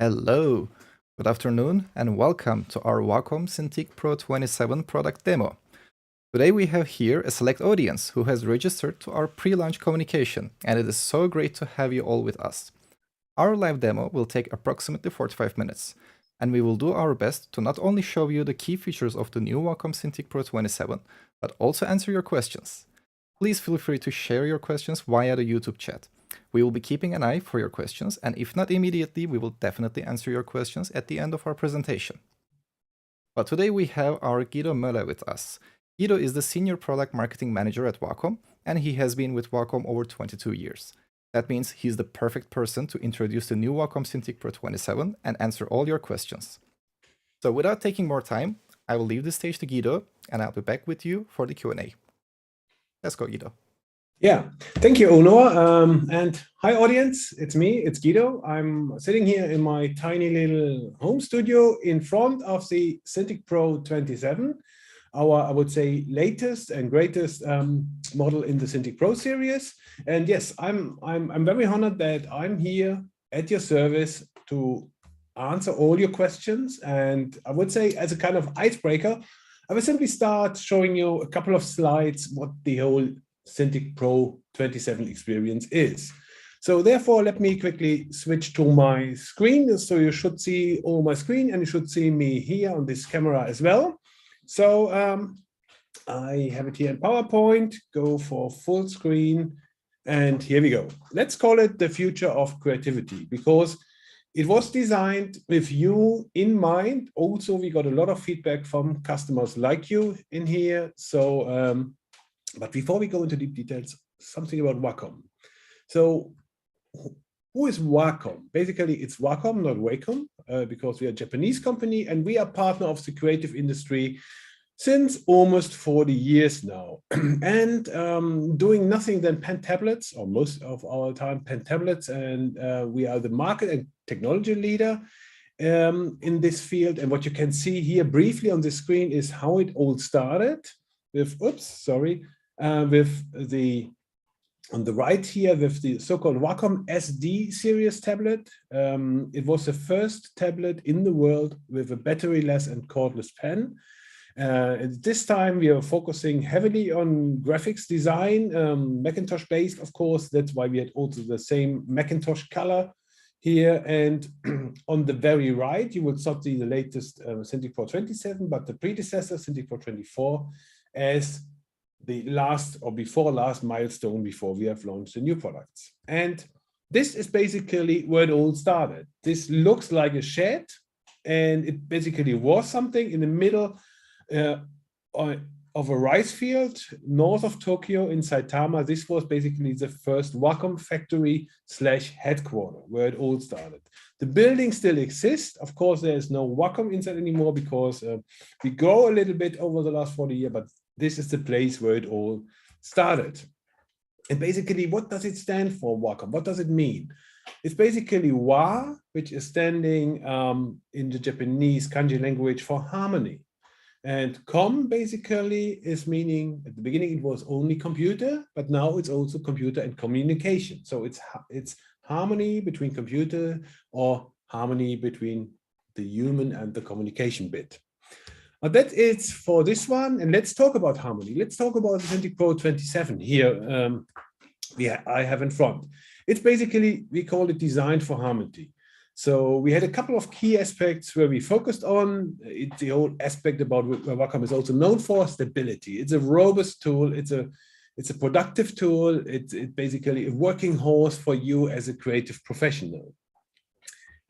Hello, good afternoon, and welcome to our Wacom Cintiq Pro 27 product demo. Today we have here a select audience who has registered to our pre-launch communication, and it is so great to have you all with us. Our live demo will take approximately 45 minutes, and we will do our best to not only show you the key features of the new Wacom Cintiq Pro 27, but also answer your questions. Please feel free to share your questions via the YouTube chat. We will be keeping an eye for your questions, and if not immediately, we will definitely answer your questions at the end of our presentation. But today we have our Guido Möller with us. Guido is the Senior Product Marketing Manager at Wacom, and he has been with Wacom over 22 years. That means he's the perfect person to introduce the new Wacom Cintiq Pro 27 and answer all your questions. So without taking more time, I will leave the stage to Guido, and I'll be back with you for the Q&A. Let's go, Guido. Yeah, thank you, Onur. And hi, audience. It's me, it's Guido. I'm sitting here in my tiny little home studio in front of the Cintiq Pro 27, our, I would say, latest and greatest model in the Cintiq Pro series. And yes, I'm very honored that I'm here at your service to answer all your questions. And I would say, as a kind of icebreaker, I will simply start showing you a couple of slides what the whole Cintiq Pro 27 experience is. So therefore, let me quickly switch to my screen. So you should see all my screen, and you should see me here on this camera as well. So I have it here in PowerPoint, go for full screen, and here we go. Let's call it the future of creativity, because it was designed with you in mind. Also, we got a lot of feedback from customers like you in here. So but before we go into deep details, something about Wacom. So who is Wacom? Basically, it's Wacom, not Wacom, because we are a Japanese company, and we are partner of the creative industry since almost 40 years now. And doing nothing than pen tablets, or most of our time pen tablets, and we are the market and technology leader in this field. And what you can see here briefly on the screen is how it all started with, with the, on the right here, with the so-called Wacom SD series tablet. It was the first tablet in the world with a batteryless and cordless pen. At this time, we are focusing heavily on graphics design, Macintosh based, of course. That's why we had also the same Macintosh color here. And on the very right, you will not see the latest Cintiq Pro 27, but the predecessor, Cintiq Pro 24, as the last or before last milestone before we have launched the new products. And this is basically where it all started. This looks like a shed, and it basically was something in the middle of a rice field north of Tokyo in Saitama. This was basically the first Wacom factory / headquarter where it all started. The building still exists. Of course, there is no Wacom inside anymore because we grow a little bit over the last 40 years, but this is the place where it all started. And basically, what does it stand for, Wacom? What does it mean? It's basically Wa, which is standing in the Japanese kanji language for harmony. And com basically is meaning, at the beginning it was only computer, but now it's also computer and communication. So it's harmony between computer or harmony between the human and the communication bit. But that is for this one, and let's talk about harmony. Let's talk about the Cintiq Pro 27 here. I have in front. It's basically, we call it designed for harmony. So we had a couple of key aspects where we focused on. It's the whole aspect about where Wacom is also known for, stability. It's a robust tool. It's a productive tool. It's basically a working horse for you as a creative professional.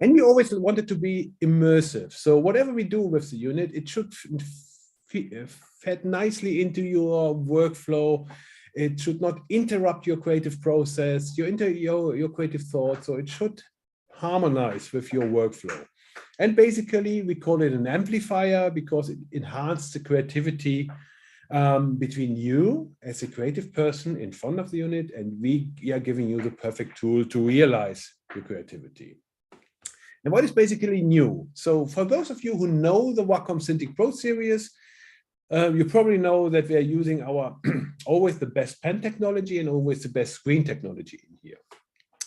And we always want it to be immersive. So whatever we do with the unit, it should fit nicely into your workflow. It should not interrupt your creative process, your creative thoughts. So it should harmonize with your workflow. And basically, we call it an amplifier because it enhances the creativity between you as a creative person in front of the unit, and we are giving you the perfect tool to realize your creativity. And what is basically new? So for those of you who know the Wacom Cintiq Pro series, you probably know that we are using our always the best pen technology and always the best screen technology in here.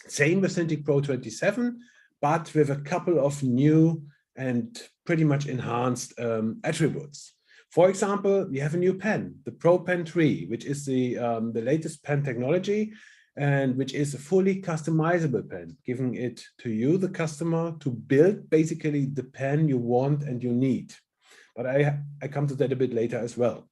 Same with Cintiq Pro 27, but with a couple of new and pretty much enhanced attributes. For example, we have a new pen, the Pro Pen 3, which is the latest pen technology, and which is a fully customizable pen, giving it to you, the customer, to build basically the pen you want and you need. But I come to that a bit later as well.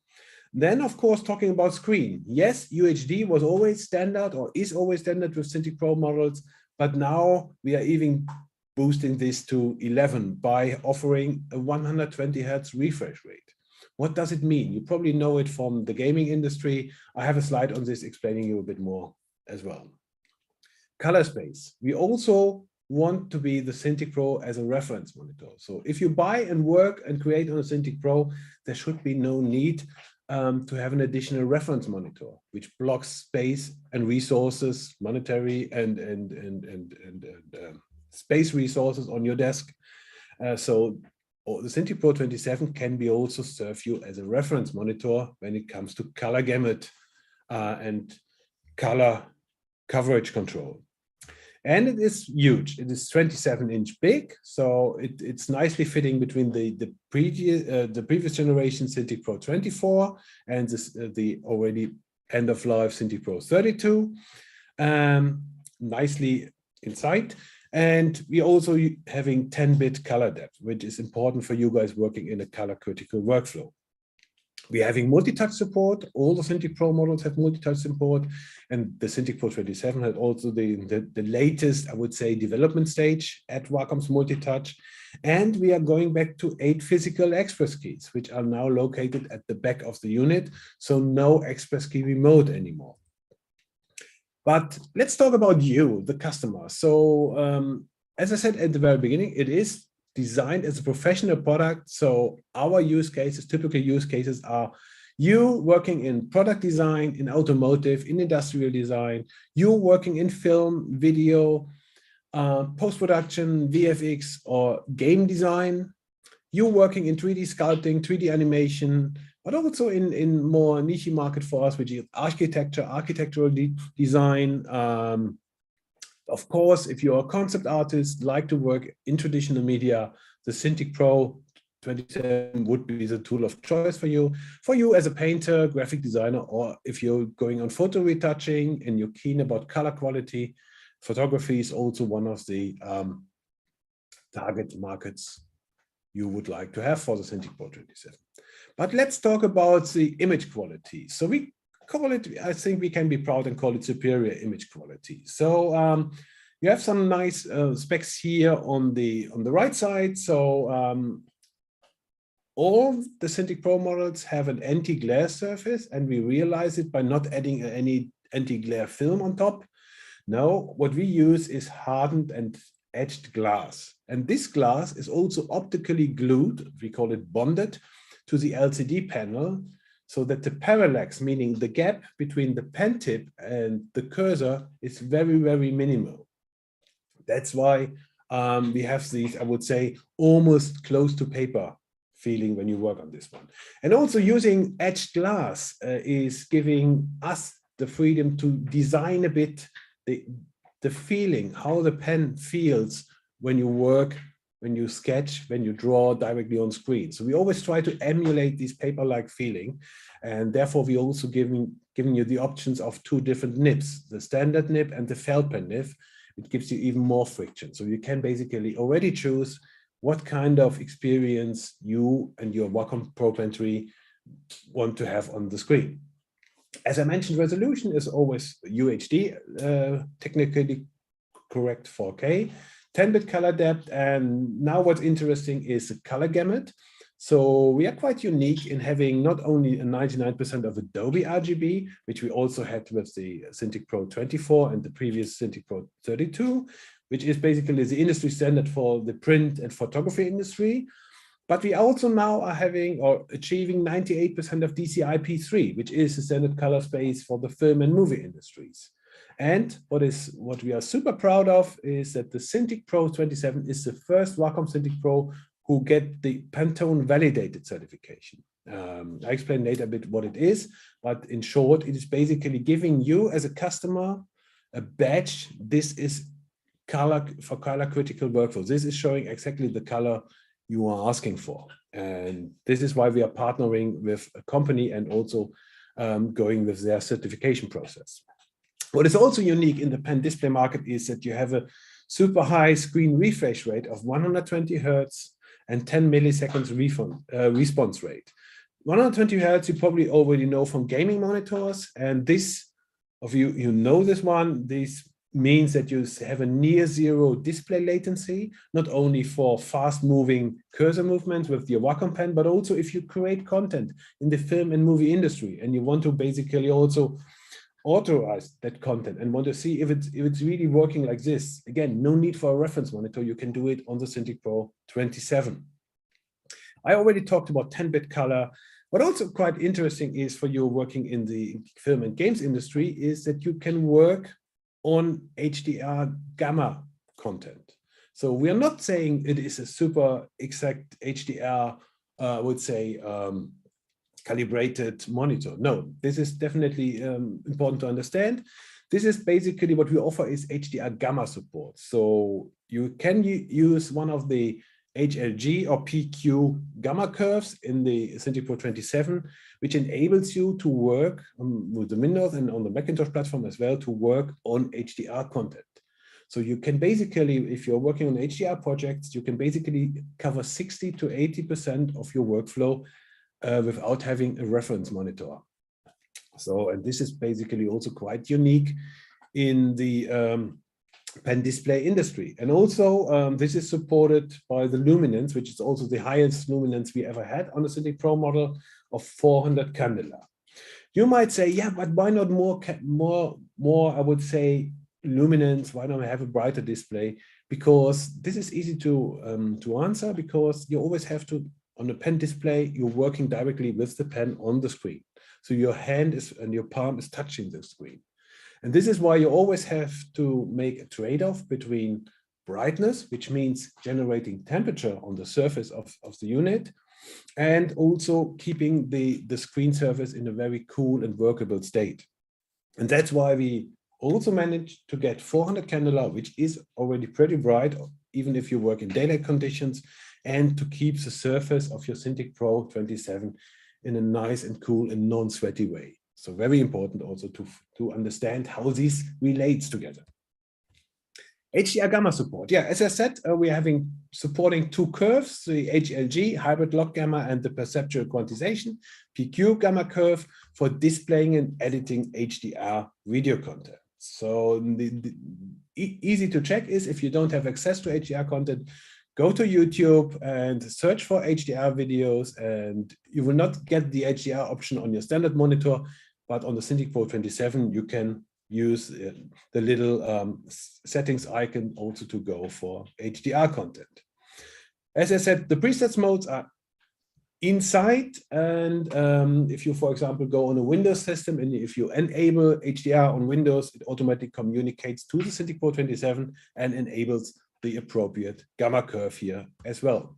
Then, of course, talking about screen. Yes, UHD was always standard or is always standard with Cintiq Pro models, but now we are even boosting this to 11 by offering a 120 Hertz refresh rate. What does it mean? You probably know it from the gaming industry. I have a slide on this explaining you a bit more as well. Color space. We also want to be the Cintiq Pro as a reference monitor. So if you buy and work and create on a Cintiq Pro, there should be no need to have an additional reference monitor, which blocks space and resources, monetary and space resources on your desk. So the Cintiq Pro 27 can be also serve you as a reference monitor when it comes to color gamut and color coverage control. And it is huge. It is 27-inch big, so it's nicely fitting between the previous generation Cintiq Pro 24 and the already end of life Cintiq Pro 32. Nicely inside. And we're also having 10-bit color depth, which is important for you guys working in a color critical workflow. We're having multi-touch support. All the Cintiq Pro models have multi-touch support, and the Cintiq Pro 27 had also the latest, I would say, development stage at Wacom's multi-touch. And we are going back to 8 physical express keys, which are now located at the back of the unit, so no express key remote anymore. But let's talk about you, the customer. So as I said at the very beginning, it is designed as a professional product. So our use cases, typical use cases are you working in product design, in automotive, in industrial design, you working in film, video, post-production, VFX, or game design, you working in 3D sculpting, 3D animation, but also in more niche market for us, which is architecture, architectural design. Of course, if you're a concept artist, like to work in traditional media, the Cintiq Pro 27 would be the tool of choice for you. For you as a painter, graphic designer, or if you're going on photo retouching and you're keen about color quality, photography is also one of the target markets you would like to have for the Cintiq Pro 27. But let's talk about the image quality. So we call it, I think we can be proud and call it superior image quality. So you have some nice specs here on the right side. So all the Cintiq Pro models have an anti-glare surface, and we realize it by not adding any anti-glare film on top. No, what we use is hardened and etched glass. And this glass is also optically glued, we call it bonded, to the LCD panel, so that the parallax, meaning the gap between the pen tip and the cursor, is very, very minimal. That's why we have these, I would say, almost close to paper feeling when you work on this one. And also using etched glass is giving us the freedom to design a bit the feeling, how the pen feels when you work, when you sketch, when you draw directly on screen. So we always try to emulate this paper-like feeling. And therefore, we also giving you the options of 2 different nibs, the standard nib and the felt pen nib. It gives you even more friction. So you can basically already choose what kind of experience you and your Wacom Pro Pen 3 want to have on the screen. As I mentioned, resolution is always UHD, technically correct 4K, 10-bit color depth, and now what's interesting is the color gamut. So we are quite unique in having not only a 99% of Adobe RGB, which we also had with the Cintiq Pro 24 and the previous Cintiq Pro 32, which is basically the industry standard for the print and photography industry. But we also now are having or achieving 98% of DCI-P3, which is the standard color space for the film and movie industries. And what we are super proud of is that the Cintiq Pro 27 is the first Wacom Cintiq Pro who get the Pantone validated certification. I explain later a bit what it is, but in short, it is basically giving you as a customer a badge. This is color critical workflows. This is showing exactly the color you are asking for. And this is why we are partnering with a company and also going with their certification process. What is also unique in the pen display market is that you have a super high screen refresh rate of 120 Hertz and 10 milliseconds response rate. 120 Hertz you probably already know from gaming monitors, and this of you know this one. This means that you have a near zero display latency, not only for fast moving cursor movements with your Wacom pen, but also if you create content in the film and movie industry and you want to basically also authorize that content and want to see if it's really working like this. Again, no need for a reference monitor. You can do it on the Cintiq Pro 27. I already talked about 10-bit color. What also quite interesting is for you working in the film and games industry is that you can work on HDR gamma content. So we are not saying it is a super exact HDR, I would say, calibrated monitor. No, this is definitely important to understand. This is basically what we offer is HDR gamma support. So you can use one of the HLG or PQ gamma curves in the Cintiq Pro 27, which enables you to work with the Windows and on the Macintosh platform as well to work on HDR content. So you can basically, if you're working on HDR projects, you can basically cover 60 to 80% of your workflow without having a reference monitor. So, and this is basically also quite unique in the pen display industry. And also this is supported by the luminance, which is also the highest luminance we ever had on the Cintiq Pro model of 400 candela. You might say, yeah, but why not more, I would say, luminance? Why don't I have a brighter display? Because this is easy to answer, because you always have to, on a pen display, you're working directly with the pen on the screen. So your hand is and your palm is touching the screen. And this is why you always have to make a trade-off between brightness, which means generating temperature on the surface of the unit, and also keeping the screen surface in a very cool and workable state. And that's why we also managed to get 400 candela, which is already pretty bright, even if you work in daylight conditions, and to keep the surface of your Cintiq Pro 27 in a nice and cool and non-sweaty way. So very important also to understand how this relates together. HDR gamma support. Yeah, as I said, we're supporting two curves, the HLG, hybrid log gamma, and the perceptual quantization, PQ gamma curve, for displaying and editing HDR video content. So the easy to check is, if you don't have access to HDR content, go to YouTube and search for HDR videos, and you will not get the HDR option on your standard monitor, but on the Cintiq Pro 27, you can use the little settings icon also to go for HDR content. As I said, the presets modes are inside, and if you, for example, go on a Windows system and if you enable HDR on Windows, it automatically communicates to the Cintiq Pro 27 and enables the appropriate gamma curve here as well.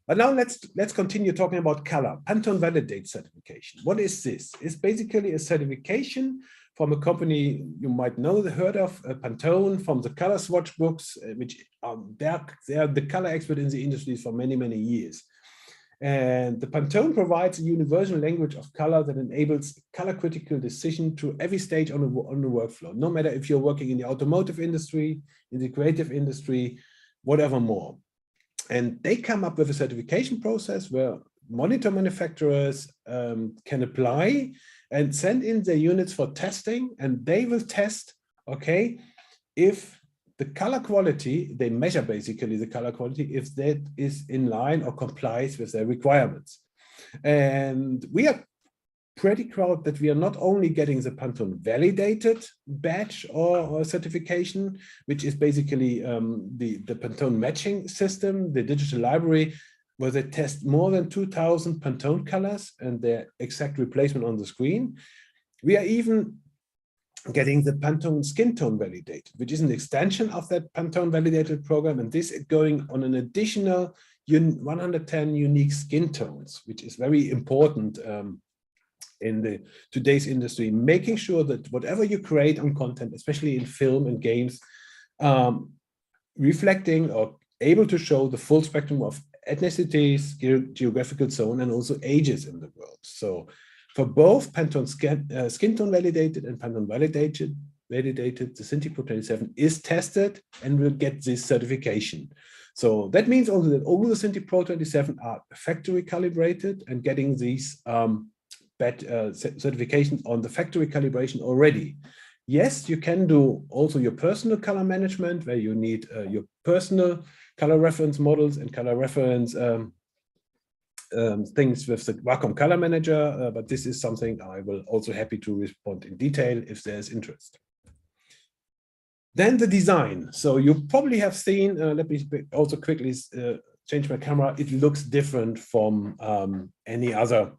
But now let's continue talking about color. Pantone Validate certification. What is this? It's basically a certification from a company you might know, heard of, Pantone, from the color swatch books, which they are the color expert in the industry for many, many years. And the Pantone provides a universal language of color that enables color critical decision to every stage on the workflow, no matter if you're working in the automotive industry, in the creative industry, whatever more. And they come up with a certification process where monitor manufacturers can apply and send in their units for testing, and they will test, okay, if the color quality, they measure basically the color quality, if that is in line or complies with their requirements. And we are pretty proud that we are not only getting the Pantone validated badge or certification, which is basically the Pantone matching system, the digital library, where they test more than 2,000 Pantone colors and their exact replacement on the screen. We are even getting the Pantone skin tone validated, which is an extension of that Pantone validated program. And this is going on an additional 110 unique skin tones, which is very important in today's industry, making sure that whatever you create on content, especially in film and games, reflecting or able to show the full spectrum of ethnicities, geographical zone, and also ages in the world. So for both Pantone skin tone validated and Pantone validated, the Cintiq Pro 27 is tested and will get this certification. So that means also that all the Cintiq Pro 27 are factory calibrated and getting these certifications on the factory calibration already. Yes, you can do also your personal color management, where you need your personal color reference models and color reference things with the Wacom Color Manager, but this is something I will also happy to respond in detail if there's interest. Then the design. So you probably have seen, let me also quickly change my camera. It looks different from any other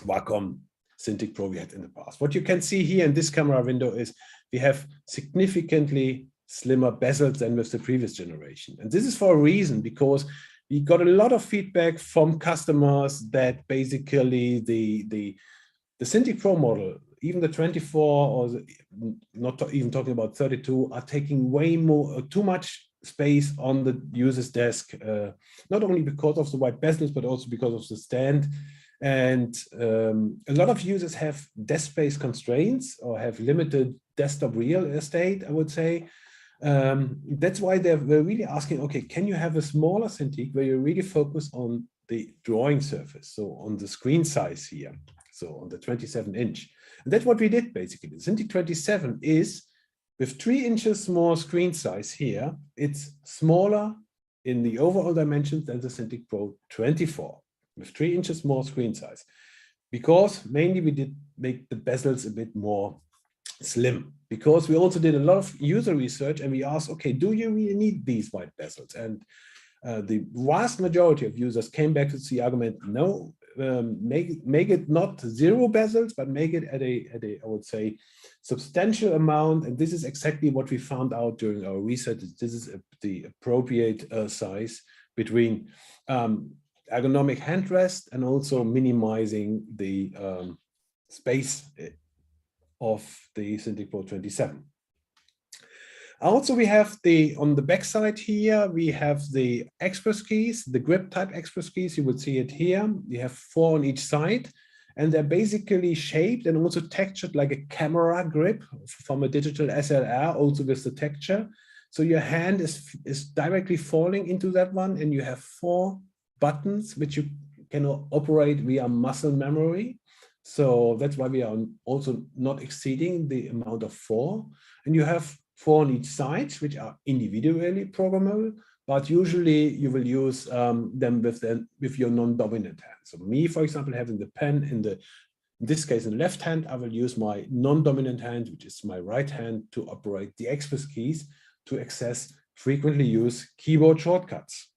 Wacom Cintiq Pro we had in the past. What you can see here in this camera window is we have significantly slimmer bezels than with the previous generation. And this is for a reason, because we got a lot of feedback from customers that basically the Cintiq Pro model, even the 24 or not even talking about 32, are taking way more, too much space on the user's desk, not only because of the wide bezels, but also because of the stand. And a lot of users have desk space constraints or have limited desktop real estate, I would say. That's why they're really asking, okay, can you have a smaller Cintiq where you really focus on the drawing surface, so on the screen size here, so on the 27-inch. And that's what we did basically. The Cintiq 27 is with 3 inches more screen size here. It's smaller in the overall dimensions than the Cintiq Pro 24 with 3 inches more screen size, because mainly we did make the bezels a bit more slim, because we also did a lot of user research and we asked, okay, do you really need these wide bezels? And the vast majority of users came back to the argument, no, make it not 0 bezels, but make it at a I would say substantial amount. And this is exactly what we found out during our research. This is the appropriate size between ergonomic handrest and also minimizing the space of the Cintiq Pro 27. Also, we have on the back side here, we have the Express keys, the grip type Express keys. You would see it here. You have 4 on each side, and they're basically shaped and also textured like a camera grip from a digital SLR, also with the texture. So your hand is directly falling into that one, and you have 4 buttons which you can operate via muscle memory. So that's why we are also not exceeding the amount of 4. And you have 4 on each side, which are individually programmable, but usually you will use them with your non-dominant hand. So me, for example, having the pen in this case in the left hand, I will use my non-dominant hand, which is my right hand, to operate the Express keys to access frequently used keyboard shortcuts.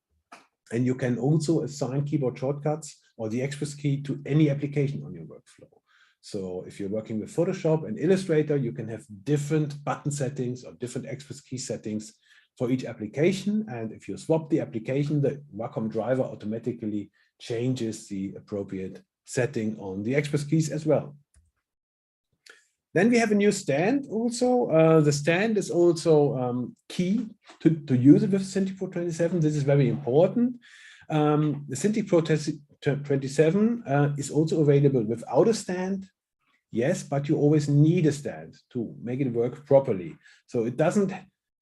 And you can also assign keyboard shortcuts or the Express key to any application on your workflow. So if you're working with Photoshop and Illustrator, you can have different button settings or different Express key settings for each application. And if you swap the application, the Wacom driver automatically changes the appropriate setting on the Express keys as well. Then we have a new stand also. The stand is also key to use it with Cintiq Pro 27. This is very important. The Cintiq Pro 27 is also available without a stand. Yes, but you always need a stand to make it work properly. So it doesn't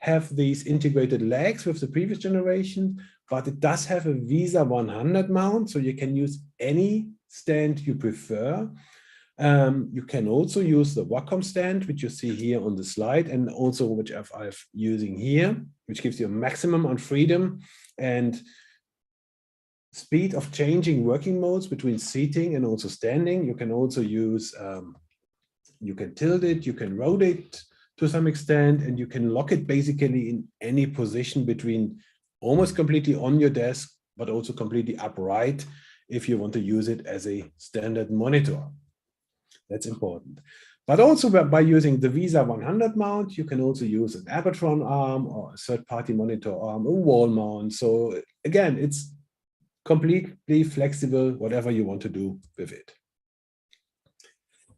have these integrated legs with the previous generation, but it does have a Visa 100 mount, so you can use any stand you prefer. You can also use the Wacom stand, which you see here on the slide, and also which I'm using here, which gives you a maximum on freedom and speed of changing working modes between seating and also standing. You can also use, you can tilt it, you can rotate it to some extent, and you can lock it basically in any position between almost completely on your desk, but also completely upright if you want to use it as a standard monitor. That's important. But also by using the Visa 100 mount, you can also use an Abertron arm or a third-party monitor arm, a wall mount. So again, it's completely flexible, whatever you want to do with it.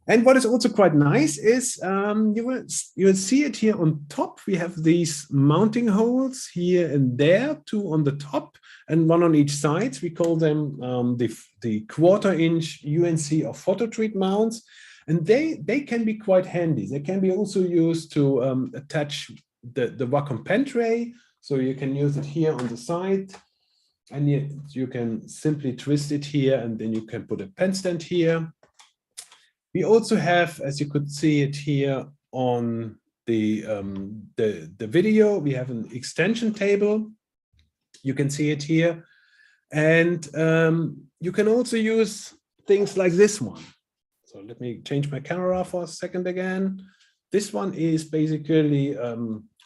And what is also quite nice is you will see it here on top. We have these mounting holes here and there, 2 on the top and 1 on each side. We call them the 1/4-inch UNC or photo treat mounts. And they can be quite handy. They can be also used to attach the Wacom pen tray. So you can use it here on the side. And you can simply twist it here, and then you can put a pen stand here. We also have, as you could see it here on the video, we have an extension table. You can see it here. And you can also use things like this one. So let me change my camera for a second again. This one is basically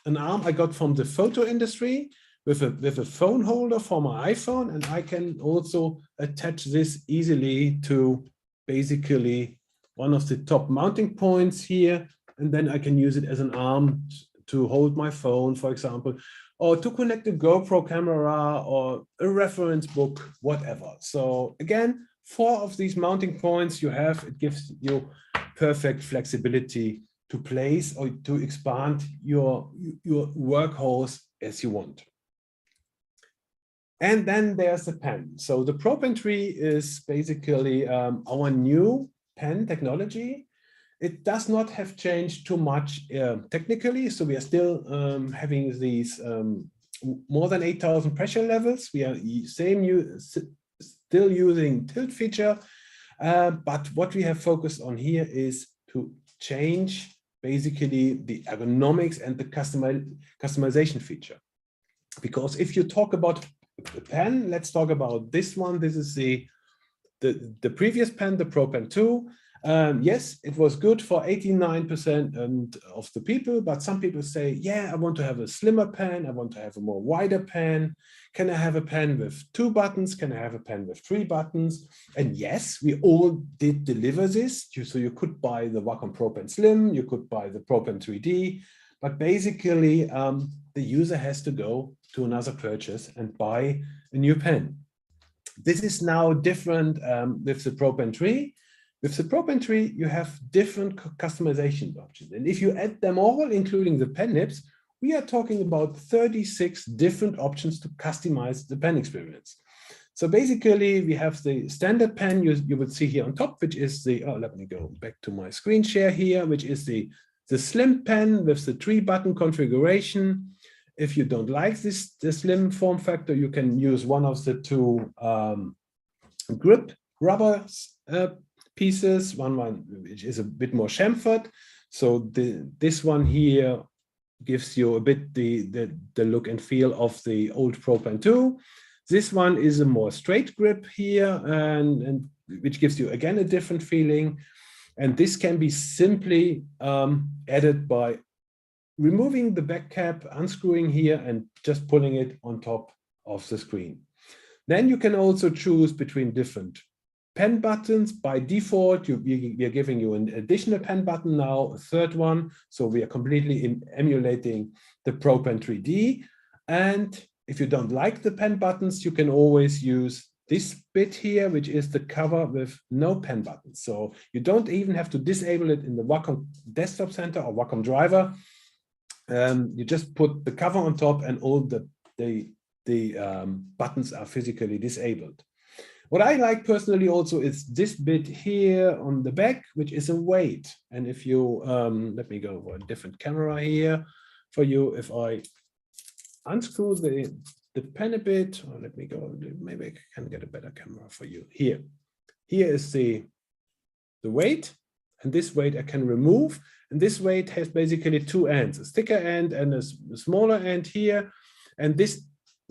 an arm I got from the photo industry with a phone holder for my iPhone. And I can also attach this easily to basically one of the top mounting points here, and then I can use it as an arm to hold my phone, for example, or to connect a GoPro camera or a reference book, whatever. So again, 4 of these mounting points you have, it gives you perfect flexibility to place or to expand your workhorse as you want. And then there's the pen. So the Pro Pen tree is basically our new pen technology. It does not have changed too much technically. So we are still having these more than 8,000 pressure levels. We are still using tilt feature. But what we have focused on here is to change basically the ergonomics and the customization feature. Because if you talk about the pen, let's talk about this one. This is the previous pen, the Pro Pen 2. Yes, it was good for 89% of the people, but some people say, yeah, I want to have a slimmer pen. I want to have a more wider pen. Can I have a pen with 2 buttons? Can I have a pen with 3 buttons? And yes, we all did deliver this. So you could buy the Wacom Pro Pen Slim, you could buy the Pro Pen 3D, but basically the user has to go to another purchase and buy a new pen. This is now different with the Pro Pen tree. With the Pro Pen tree, you have different customization options. And if you add them all, including the pen nibs, we are talking about 36 different options to customize the pen experience. So basically, we have the standard pen you would see here on top, which is the, let me go back to my screen share here, which is the slim pen with the 3-button configuration. If you don't like the slim form factor, you can use one of the 2 grip rubber pieces, one which is a bit more chamfered. So this one here gives you a bit the look and feel of the old Pro Pen 2. This one is a more straight grip here, and which gives you again a different feeling. And this can be simply added by removing the back cap, unscrewing here, and just pulling it on top of the screen. Then you can also choose between different pen buttons. By default, we are giving you an additional pen button now, a 3rd one. So we are completely emulating the Pro Pen 3D. And if you don't like the pen buttons, you can always use this bit here, which is the cover with no pen buttons. So you don't even have to disable it in the Wacom Desktop Center or Wacom Driver. You just put the cover on top and all the buttons are physically disabled. What I like personally also is this bit here on the back, which is a weight. And if you, let me go for a different camera here for you. If I unscrew the pen a bit, or let me go, maybe I can get a better camera for you here. Here is the weight, and this weight I can remove. And this weight has basically 2 ends, a thicker end and a smaller end here. And this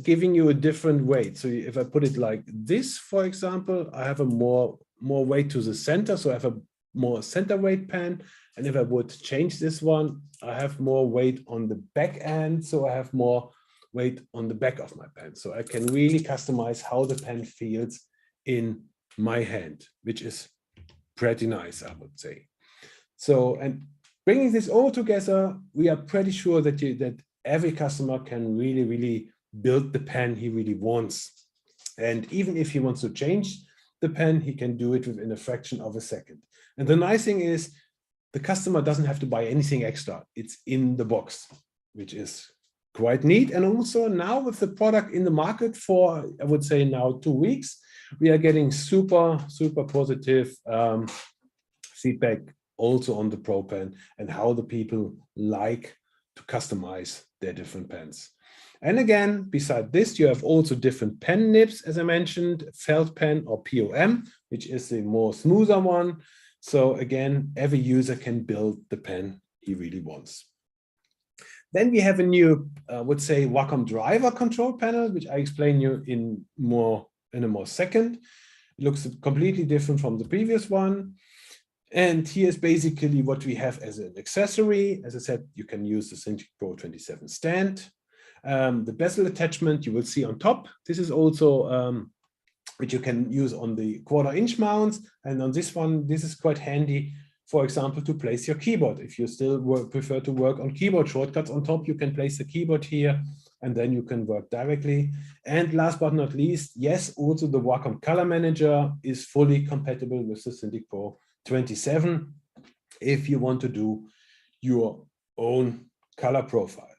giving you a different weight. So if I put it like this, for example, I have a more weight to the center. So I have a more center weight pen. And if I would change this one, I have more weight on the back end. So I have more weight on the back of my pen. So I can really customize how the pen feels in my hand, which is pretty nice, I would say. So, and bringing this all together, we are pretty sure that every customer can really build the pen he really wants. And even if he wants to change the pen, he can do it within a fraction of a second. And the nice thing is the customer doesn't have to buy anything extra. It's in the box, which is quite neat. And also now with the product in the market for, I would say now 2 weeks, we are getting super positive feedback also on the Pro Pen and how the people like to customize their different pens. And again, beside this, you have also different pen nibs, as I mentioned, felt pen or POM, which is the more smoother one. So again, every user can build the pen he really wants. Then we have a new, would say, Wacom driver control panel, which I explain you in a more second. It looks completely different from the previous one. And here's basically what we have as an accessory. As I said, you can use the Cintiq Pro 27 stand. The bezel attachment you will see on top. This is also which you can use on the 1/4 inch mounts. And on this one, this is quite handy, for example, to place your keyboard. If you still prefer to work on keyboard shortcuts on top, you can place the keyboard here and then you can work directly. And last but not least, yes, also the Wacom Color Manager is fully compatible with the Cintiq Pro 27 if you want to do your own color profile.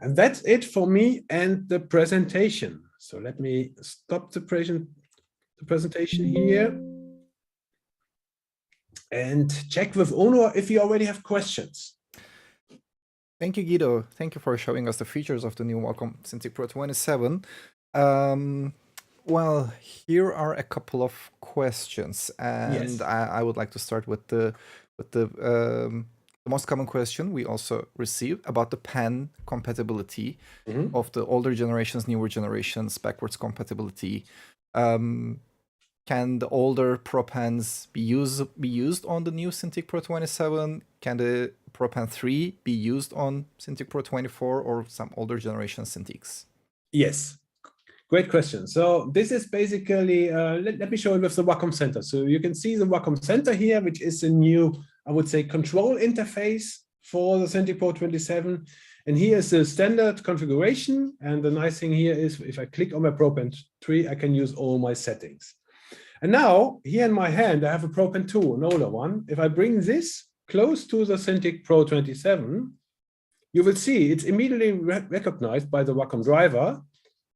And that's it for me and the presentation. So let me stop the presentation here and check with Onur if you already have questions. Thank you, Guido. Thank you for showing us the features of the new Wacom Cintiq Pro 27. Well, here are a couple of questions, and Yes. I would like to start with the most common question we also received about the pen compatibility of the older generations, newer generations, backwards compatibility. Can the older Pro Pens be used on the new Cintiq Pro 27? Can the Pro Pen 3 be used on Cintiq Pro 24 or some older generation Cintiqs? Yes, great question. So this is basically, let me show you with the Wacom Center. So you can see the Wacom Center here, which is a new, I would say, control interface for the Cintiq Pro 27. And here is the standard configuration. And the nice thing here is if I click on my Pro Pen 3, I can use all my settings. And now here in my hand, I have a Pro Pen 2, an older one. If I bring this close to the Cintiq Pro 27, you will see it's immediately recognized by the Wacom driver.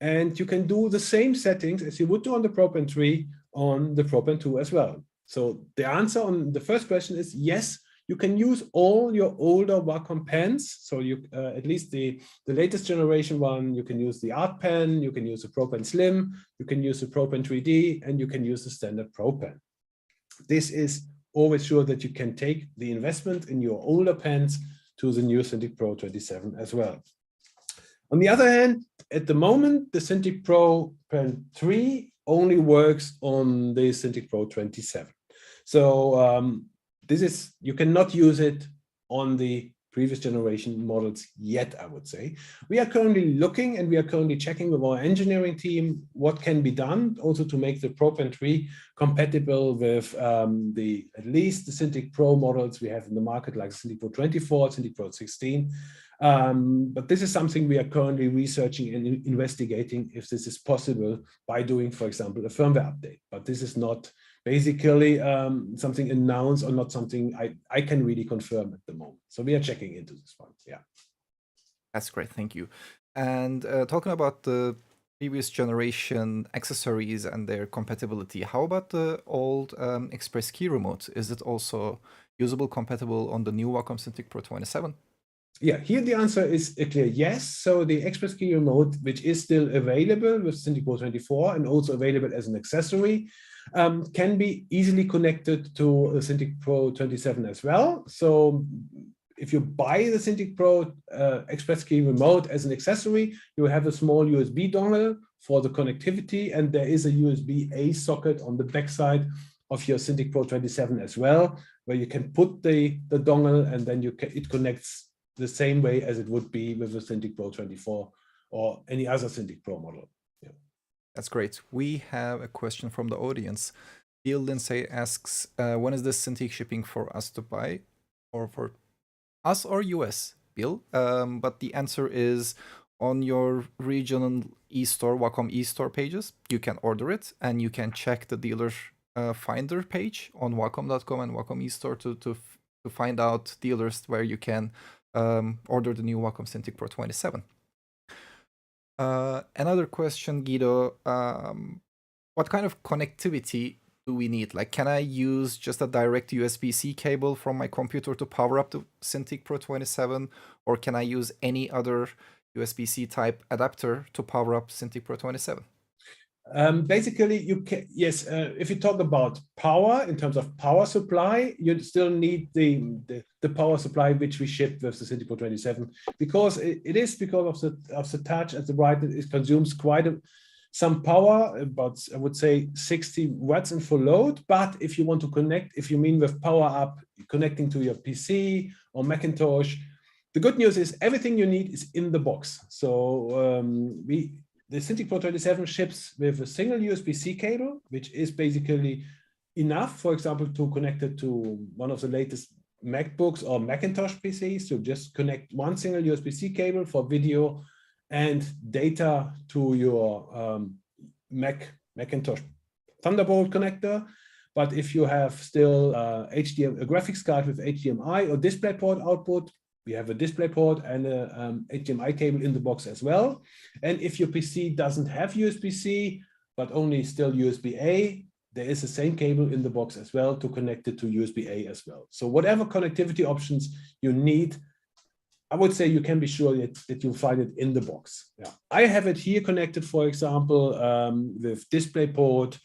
And you can do the same settings as you would do on the Pro Pen 3 on the Pro Pen 2 as well. So the answer on the first question is yes, you can use all your older Wacom pens. So you at least the latest generation one, you can use the Art Pen, you can use the Pro Pen Slim, you can use the Pro Pen 3D, and you can use the standard Pro Pen. This is always sure that you can take the investment in your older pens to the new Cintiq Pro 27 as well. On the other hand, at the moment, the Cintiq Pro Pen 3 only works on the Cintiq Pro 27. So this is, you cannot use it on the previous generation models yet, I would say. We are currently looking and we are currently checking with our engineering team what can be done also to make the Pro Pen 3 compatible with at least the Cintiq Pro models we have in the market, like Cintiq Pro 24, Cintiq Pro 16. But this is something we are currently researching and investigating if this is possible by doing, for example, a firmware update. But this is not basically something announced or not something I can really confirm at the moment. So we are checking into this one. Yeah. That's great. Thank you. And talking about the previous generation accessories and their compatibility, how about the old Express Key remote? Is it also usable, compatible on the new Wacom Cintiq Pro 27? Yeah, here the answer is a clear yes. So the Express Key remote, which is still available with Cintiq Pro 24 and also available as an accessory, can be easily connected to the Cintiq Pro 27 as well. So if you buy the Cintiq Pro Express Key remote as an accessory, you have a small USB dongle for the connectivity, and there is a USB-A socket on the backside of your Cintiq Pro 27 as well, where you can put the dongle and then it connects the same way as it would be with the Cintiq Pro 24 or any other Cintiq Pro model. Yeah. That's great. We have a question from the audience. Bill Lindsay asks, when is this Cintiq shipping for us to buy, or for us or US, Bill? But the answer is on your regional e-store, Wacom e-store pages, you can order it and you can check the dealer finder page on Wacom.com and Wacom eStore to find out dealers where you can order the new Wacom Cintiq Pro 27. Another question, Guido. What kind of connectivity do we need? Like, can I use just a direct USB-C cable from my computer to power up the Cintiq Pro 27, or can I use any other USB-C type adapter to power up Cintiq Pro 27? Basically, you can, yes, if you talk about power in terms of power supply, you still need the power supply which we ship with the Cintiq Pro 27, because it is because of the touch at the right, it consumes quite some power, about I would say 60 watts in full load. But if you want to connect, if you mean with power up, connecting to your PC or Macintosh, the good news is everything you need is in the box. So the Cintiq Pro 27 ships with a single USB-C cable, which is basically enough, for example, to connect it to one of the latest MacBooks or Macintosh PCs, to just connect one single USB-C cable for video and data to your Macintosh Thunderbolt connector. But if you have still a graphics card with HDMI or DisplayPort output, we have a DisplayPort and a HDMI cable in the box as well. And if your PC doesn't have USB-C, but only still USB-A, there is the same cable in the box as well to connect it to USB-A as well. So whatever connectivity options you need, I would say you can be sure that you'll find it in the box. Yeah. I have it here connected, for example, with DisplayPort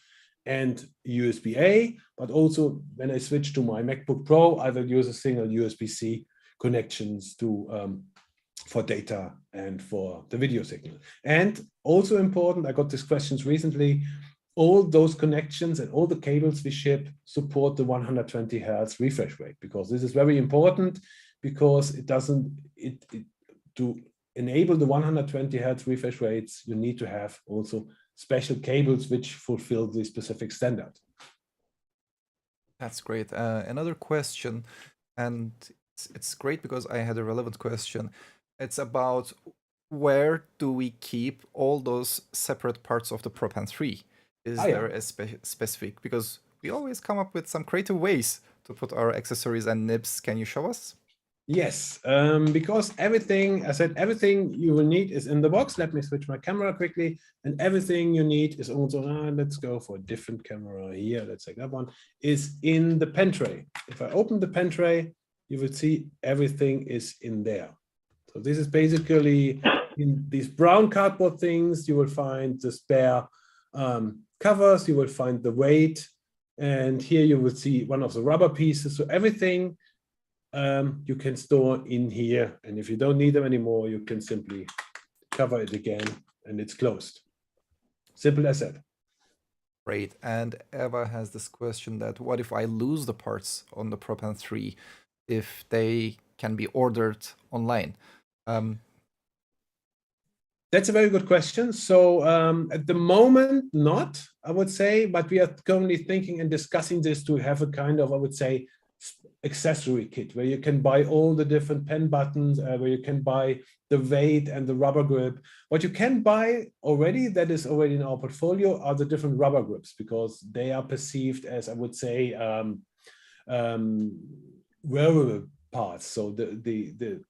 and USB-A, but also when I switch to my MacBook Pro, I will use a single USB-C connections to for data and for the video signal. And also important, I got these questions recently, all those connections and all the cables we ship support the 120 Hertz refresh rate, because this is very important, because to enable the 120 Hertz refresh rates, you need to have also special cables which fulfill the specific standard. That's great. Another question, and it's great because I had a relevant question. It's about where do we keep all those separate parts of the Pro Pen 3? Is there a specific, because we always come up with some creative ways to put our accessories and nibs. Can you show us? Yes, because everything, I said, everything you will need is in the box. Let me switch my camera quickly. And everything you need is also, let's go for a different camera here. Let's take that one, is in the pen tray. If I open the pen tray, you will see everything is in there. So this is basically in these brown cardboard things, you will find the spare covers, you will find the weight, and here you will see one of the rubber pieces. So everything you can store in here, and if you don't need them anymore, you can simply cover it again and it's closed. Simple as that. Great. And Eva has this question that what if I lose the parts on the Pro Pen 3, if they can be ordered online? That's a very good question. So at the moment, not, I would say, but we are currently thinking and discussing this to have a kind of, I would say, accessory kit where you can buy all the different pen buttons, where you can buy the weight and the rubber grip. What you can buy already, that is already in our portfolio, are the different rubber grips, because they are perceived as, I would say, wearable parts. So the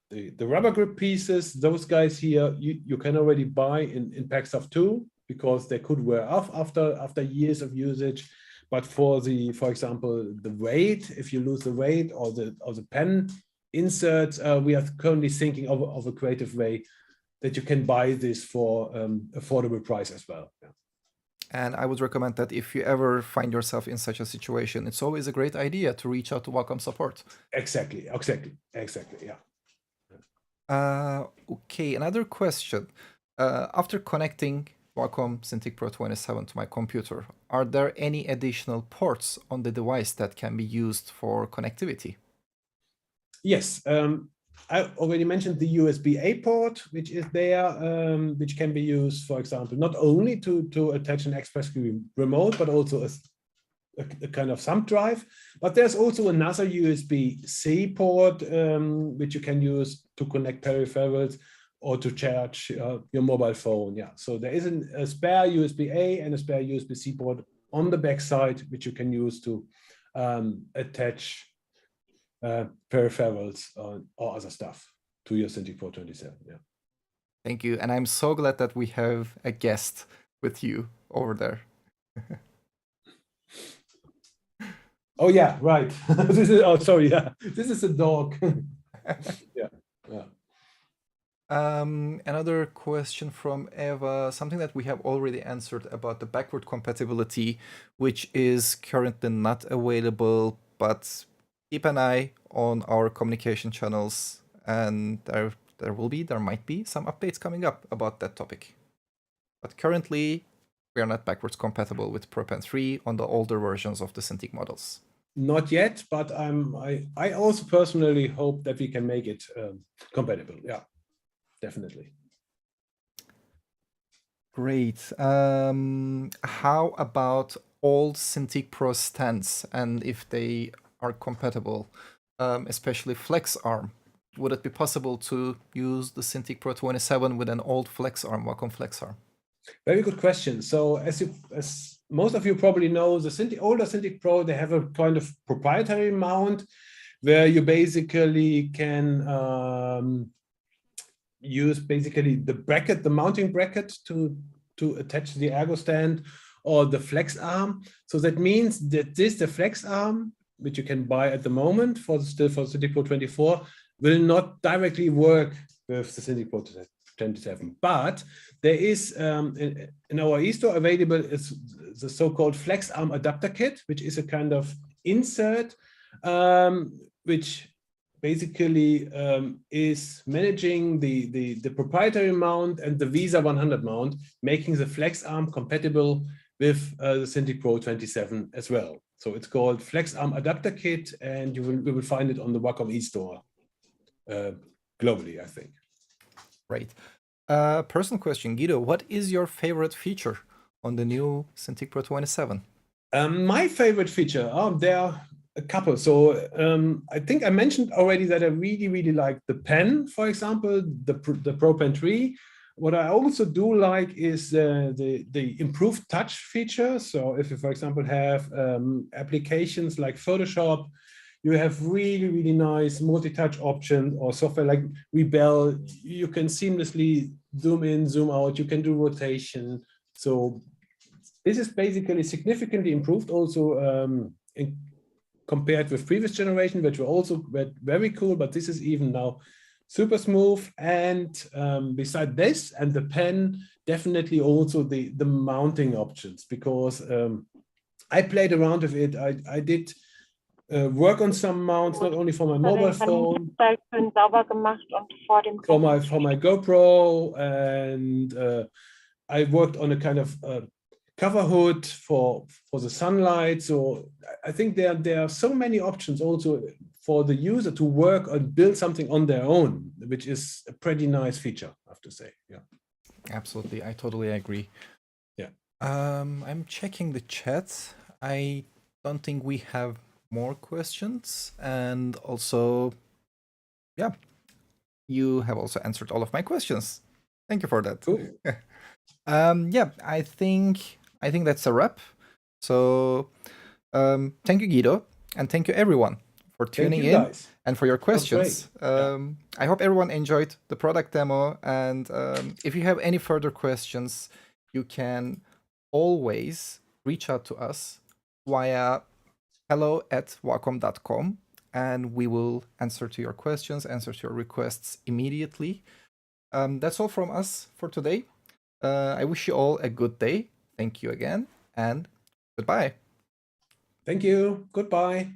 rubber grip pieces, those guys here, you can already buy in packs of 2, because they could wear off after years of usage. But for example, the weight, if you lose the weight or the pen inserts, we are currently thinking of a creative way that you can buy this for affordable price as well. Yeah. And I would recommend that if you ever find yourself in such a situation, it's always a great idea to reach out to Wacom support. Exactly, yeah. Okay, another question. After connecting Wacom Cintiq Pro 27 to my computer, are there any additional ports on the device that can be used for connectivity? Yes, I already mentioned the USB-A port, which is there, which can be used, for example, not only to attach an Express remote, but also a kind of thumb drive. But there's also another USB-C port, which you can use to connect peripherals or to charge your mobile phone. Yeah, so there is a spare USB-A and a spare USB-C port on the backside, which you can use to attach peripherals or other stuff to your Cintiq Pro 27. Yeah. Thank you. And I'm so glad that we have a guest with you over there. Oh yeah, right. This is, oh sorry, yeah. This is a dog. Yeah. Yeah. Another question from Eva, something that we have already answered about the backward compatibility, which is currently not available, but keep an eye on our communication channels, and there might be some updates coming up about that topic. But currently, we are not backwards compatible with ProPen 3 on the older versions of the Cintiq models. Not yet, but I also personally hope that we can make it compatible. Yeah, definitely. Great. How about old Cintiq Pro stands and if they are compatible, especially flex arm? Would it be possible to use the Cintiq Pro 27 with an old flex arm, Wacom flex arm? Very good question. So as most of you probably know, the older Cintiq Pro, they have a kind of proprietary mount where you basically can use basically the bracket, the mounting bracket to attach the ergo stand or the flex arm. So that means that the flex arm, which you can buy at the moment for Cintiq Pro 24, will not directly work with the Cintiq Pro 27. But there is in our e-store available is the so-called flex arm adapter kit, which is a kind of insert which basically is managing the proprietary mount and the Visa 100 mount, making the flex arm compatible with the Cintiq Pro 27 as well. So it's called Flex Arm Adapter Kit, and you will find it on the Wacom e-store globally, I think. Right. Personal question, Guido, what is your favorite feature on the new Cintiq Pro 27? My favorite feature, there are a couple. So I think I mentioned already that I really like the pen, for example, the ProPen 3. What I also do like is the improved touch feature. So if you, for example, have applications like Photoshop, you have really nice multi-touch options, or software like Rebel. You can seamlessly zoom in, zoom out. You can do rotation. So this is basically significantly improved also compared with previous generation, which were also very cool, but this is even now super smooth. And beside this and the pen, definitely also the mounting options, because I played around with it. I did work on some mounts, not only for my mobile phone, for my GoPro, and I worked on a kind of cover hood for the sunlight. So I think there are so many options also for the user to work and build something on their own, which is a pretty nice feature, I have to say. Yeah, absolutely, I totally agree. Yeah. I'm checking the chat. I don't think we have more questions, and also, yeah, you have also answered all of my questions. Thank you for that. Cool. Yeah, I think that's a wrap. So thank you, Guido, and thank you everyone for tuning in guys. and for your questions. Yeah. I hope everyone enjoyed the product demo, and if you have any further questions, you can always reach out to us via hello@wacom.com, and we will answer to your questions, answer to your requests immediately. That's all from us for today. I wish you all a good day. Thank you again, and goodbye. Thank you. Goodbye.